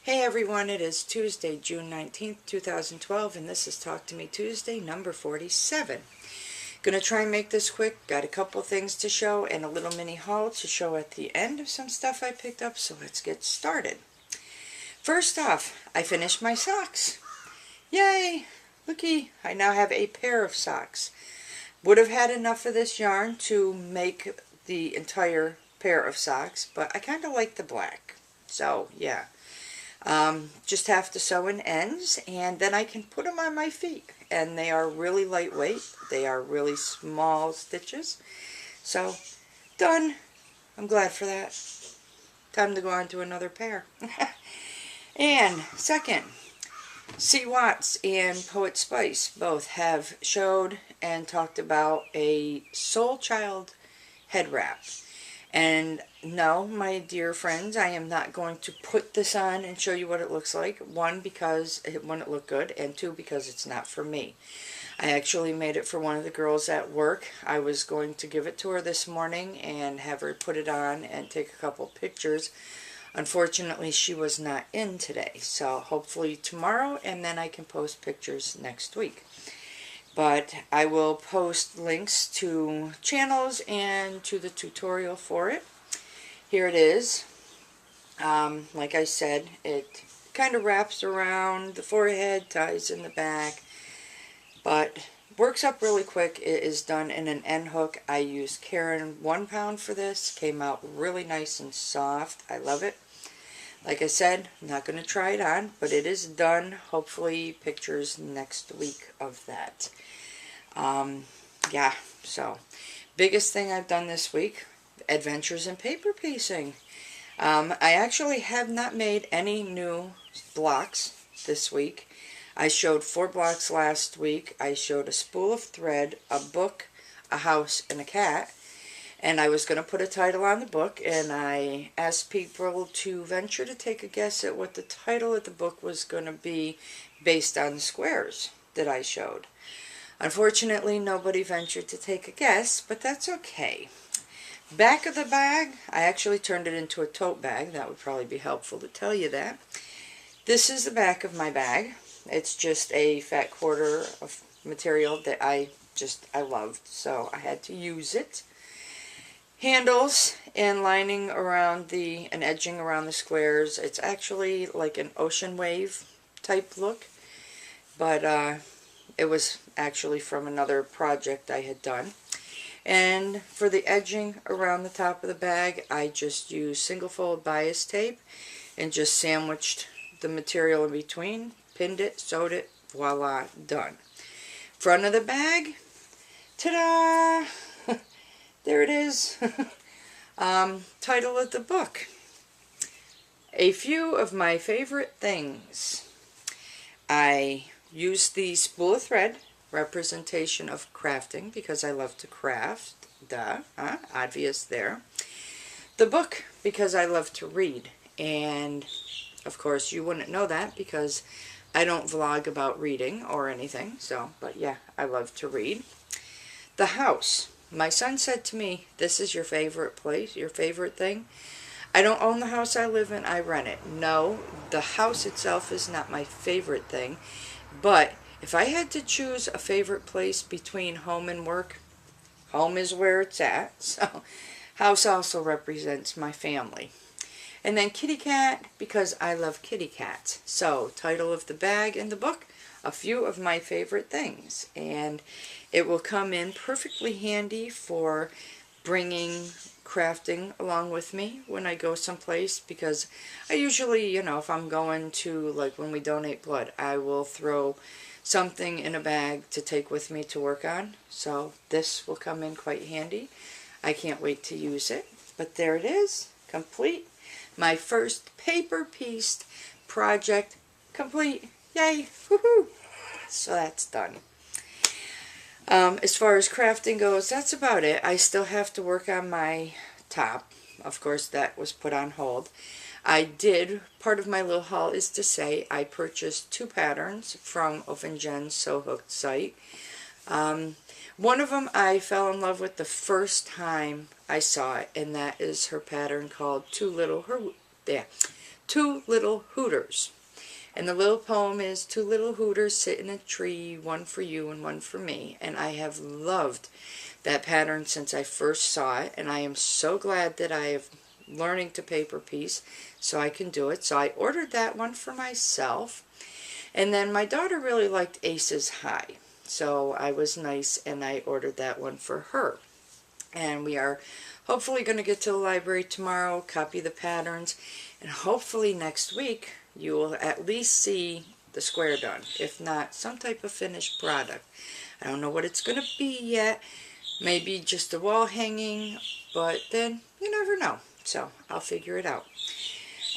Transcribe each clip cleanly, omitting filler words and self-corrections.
Hey everyone, it is Tuesday, June 19th, 2012, and this is Talk to Me Tuesday, number 47. Gonna try and make this quick. Got a couple things to show and a little mini haul to show at the end of some stuff I picked up, so let's get started. First off, I finished my socks. Yay! Looky, I now have a pair of socks. Would have had enough of this yarn to make the entire pair of socks, but I kind of like the black. So, yeah. Just have to sew in ends, and then I can put them on my feet. And they are really lightweight. They are really small stitches. So, done. I'm glad for that. Time to go on to another pair. And second, C. Watts and Poetspice both have showed and talked about a Soul Child head wrap. And no, my dear friends, I am not going to put this on and show you what it looks like. One, because it wouldn't look good, and two, because it's not for me. I actually made it for one of the girls at work. I was going to give it to her this morning and have her put it on and take a couple pictures. Unfortunately, she was not in today, so hopefully tomorrow, and then I can post pictures next week. But I will post links to channels and to the tutorial for it. Here it is. Like I said, it kind of wraps around the forehead, ties in the back, but works up really quick. It is done in an end hook. I used Karen 1 pound for this. Came out really nice and soft. I love it. Like I said, I'm not going to try it on, but it is done. Hopefully pictures next week of that. Yeah, so biggest thing I've done this week, adventures in paper piecing. I actually have not made any new blocks this week. I showed 4 blocks last week. I showed a spool of thread, a book, a house, and a cat. And I was going to put a title on the book, and I asked people to venture to take a guess at what the title of the book was going to be based on the squares that I showed. Unfortunately, nobody ventured to take a guess, but that's okay. Back of the bag, I actually turned it into a tote bag. That would probably be helpful to tell you that. This is the back of my bag. It's just a fat quarter of material that I loved, so I had to use it. Handles and lining around and edging around the squares. It's actually like an ocean wave type look, but it was actually from another project I had done. And for the edging around the top of the bag, I just used single fold bias tape and just sandwiched the material in between, pinned it, sewed it, voila, done. Front of the bag, ta-da! There it is. Title of the book, A Few of My Favorite Things. I used the spool of thread, representation of crafting, because I love to craft. Obvious there. The book, because I love to read. And, of course, you wouldn't know that because I don't vlog about reading or anything. So, but yeah, I love to read. The house. My son said to me, this is your favorite place, your favorite thing. I don't own the house I live in, I rent it. No, the house itself is not my favorite thing. But if I had to choose a favorite place between home and work, home is where it's at. So house also represents my family. And then kitty cat, because I love kitty cats. So title of the bag and the book, A Few of My Favorite Things. And it will come in perfectly handy for bringing crafting along with me when I go someplace, because I usually, if I'm going to, like when we donate blood, I will throw something in a bag to take with me to work on. So this will come in quite handy. I can't wait to use it. But there it is, complete. My first paper pieced project complete. Yay! Woohoo! So that's done. As far as crafting goes, that's about it. I still have to work on my top. Of course, that was put on hold. Part of my little haul is to say I purchased 2 patterns from Jen's Sewhooked site. One of them I fell in love with the first time I saw it, and that is her pattern called Too Two Little Hooters. And the little poem is, two little Hooters sit in a tree, one for you and one for me. And I have loved that pattern since I first saw it, and I am so glad that I am learning to paper piece so I can do it. So I ordered that one for myself. And then my daughter really liked Aces High, so I was nice and I ordered that one for her. And we are hopefully going to get to the library tomorrow, copy the patterns, and hopefully next week you will at least see the square done, if not some type of finished product. I don't know what it's going to be yet, maybe just a wall hanging, but then you never know, so I'll figure it out.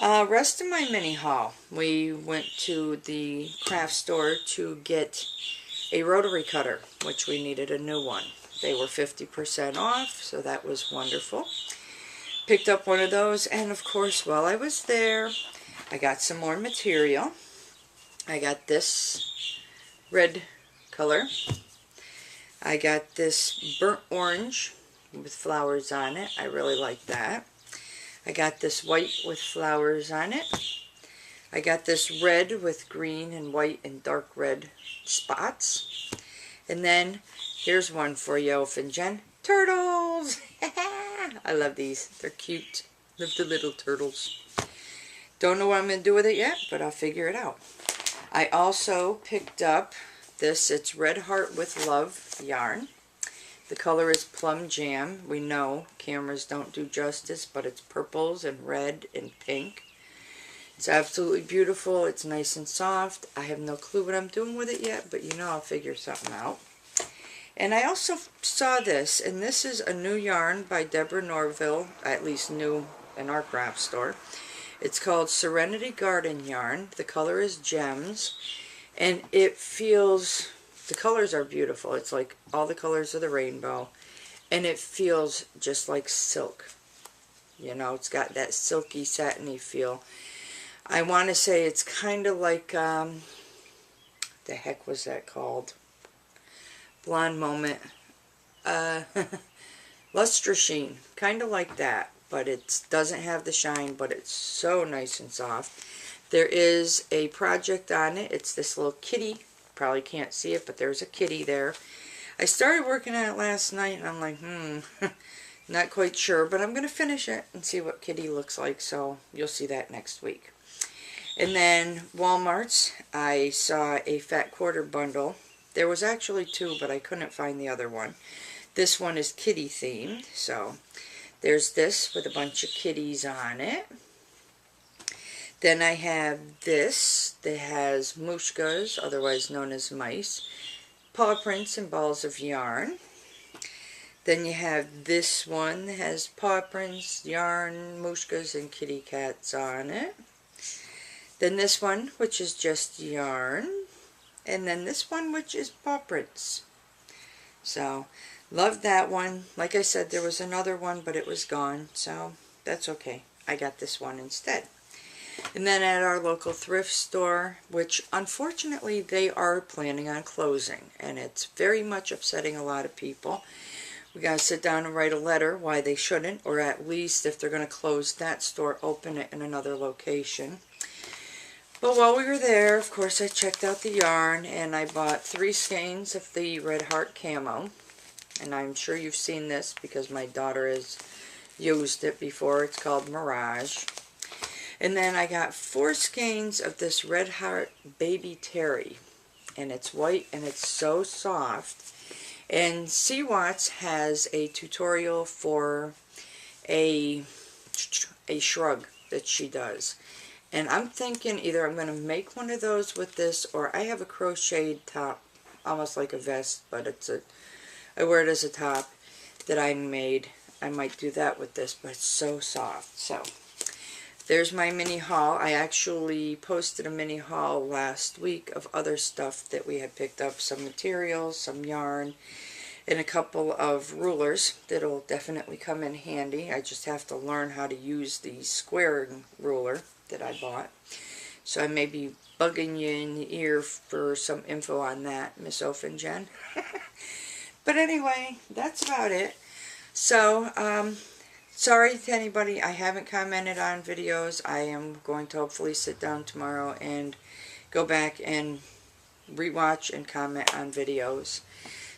Rest of my mini haul, we went to the craft store to get a rotary cutter, which we needed a new one. They were 50% off, so that was wonderful. Picked up one of those, and of course, while I was there, I got some more material. I got this red color. I got this burnt orange with flowers on it. I really like that. I got this white with flowers on it. I got this red with green and white and dark red spots. And then here's one for you, Oph and Jen. Turtles! I love these. They're cute. Love the little turtles. Don't know what I'm going to do with it yet, but I'll figure it out. I also picked up this. It's Red Heart with Love yarn. The color is Plum Jam. We know cameras don't do justice, but it's purples and red and pink. It's absolutely beautiful. It's nice and soft. I have no clue what I'm doing with it yet, but you know I'll figure something out. And I also saw this, and this is a new yarn by Deborah Norville, at least new in our craft store. It's called Serenity Garden Yarn. The color is Gems, and it feels, the colors are beautiful. It's like all the colors of the rainbow, and it feels just like silk. You know, it's got that silky, satiny feel. I want to say it's kind of like, the heck was that called? Blonde Moment. Luster Sheen. Kind of like that. But it doesn't have the shine, but it's so nice and soft. There is a project on it. It's this little kitty. Probably can't see it, but there's a kitty there. I started working on it last night, and I'm like, not quite sure, but I'm going to finish it and see what kitty looks like, so you'll see that next week. And then Walmart's, I saw a fat quarter bundle. There was actually two, but I couldn't find the other one. This one is kitty themed, so there's this with a bunch of kitties on it. Then I have this that has mushkas, otherwise known as mice, paw prints and balls of yarn. Then you have this one that has paw prints, yarn, mushkas, and kitty cats on it. Then this one, which is just yarn. And then this one, which is paw prints. So, love that one. Like I said, there was another one, but it was gone. So, that's okay. I got this one instead. And then at our local thrift store, which unfortunately they are planning on closing. And it's very much upsetting a lot of people. We got to sit down and write a letter why they shouldn't. Or at least if they're going to close that store, open it in another location. But while we were there, of course, I checked out the yarn, and I bought 3 skeins of the Red Heart Camo. And I'm sure you've seen this because my daughter has used it before. It's called Mirage. And then I got 4 skeins of this Red Heart Baby Terry. And it's white, and it's so soft. And Watts has a tutorial for a shrug that she does. And I'm thinking either I'm going to make one of those with this, or I have a crocheted top, almost like a vest, but I wear it as a top that I made. I might do that with this, but it's so soft. So, there's my mini haul. I actually posted a mini haul last week of other stuff that we had picked up. Some materials, some yarn, and a couple of rulers that'll definitely come in handy. I just have to learn how to use the squaring ruler that I bought. So I may be bugging you in the ear for some info on that, Miss Oph and Jen. But anyway, that's about it. So, sorry to anybody I haven't commented on videos. I am going to hopefully sit down tomorrow and go back and rewatch and comment on videos.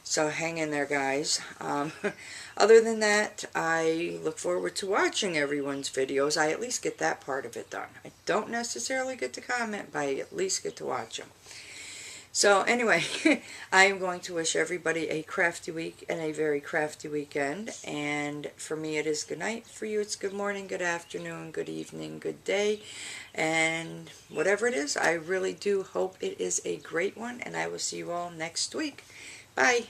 So hang in there, guys. Other than that, I look forward to watching everyone's videos. I at least get that part of it done. I don't necessarily get to comment, but I at least get to watch them. So anyway, I am going to wish everybody a crafty week and a very crafty weekend. And for me it is good night. For you it's good morning, good afternoon, good evening, good day. And whatever it is, I really do hope it is a great one. And I will see you all next week. Bye.